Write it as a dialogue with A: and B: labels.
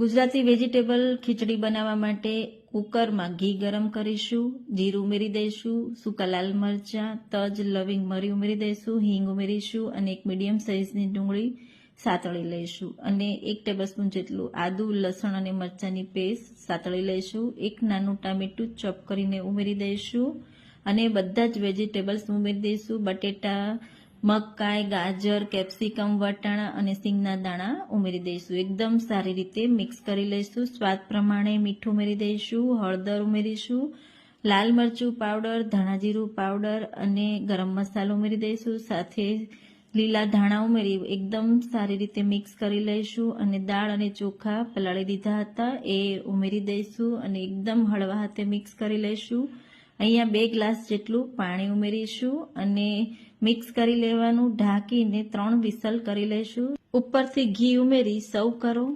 A: Gujarati vegetable ખીચડી બનાવવા માટે કુકરમાં ઘી ગરમ કરીશું, જીરું ઉમેરી દઈશું, સૂકા લાલ મરચાં, તજ, લવિંગ, મરી ઉમેરી દઈશું, હિંગ ઉમેરીશું અને એક મીડિયમ સાઇઝની ડુંગળી સાતળી લઈશું અને 1 ટેબલસ્પૂન જેટલું આદુ, લસણ અને મરચાંની પેસ્ટ સાતળી લઈશું. એક નાનું ટામેટું ચોપ કરીને ઉમેરી દઈશું અને બધા જ વેજીટેબલ્સ ઉમેરી દઈશું. બટેટા, મકાઈ, ગાજર, કેપ્સિકમ, વટાણા અને સિંગના દાણા ઉમેરી દઈશું. એકદમ સારી રીતે મિક્સ કરી લઈશું. સ્વાદ પ્રમાણે મીઠું ઉમેરી દઈશું, હળદર ઉમેરીશું, લાલ મરચું પાવડર, ધાણા જીરું પાવડર અને ગરમ મસાલો ઉમેરી દઈશું. સાથે લીલા ધાણા ઉમેરી એકદમ સારી રીતે મિક્સ કરી લઈશું અને દાળ અને ચોખા પલાળી દીધા હતા એ ઉમેરી દઈશું અને એકદમ હળવા હાથે મિક્સ કરી લઈશું. અહીંયા 2 ગ્લાસ જેટલું પાણી ઉમેરીશું અને મિક્સ કરી લેવાનું. ઢાંકીને 3 વિસલ કરી લઈશું. ઉપરથી ઘી ઉમેરી સર્વ કરો.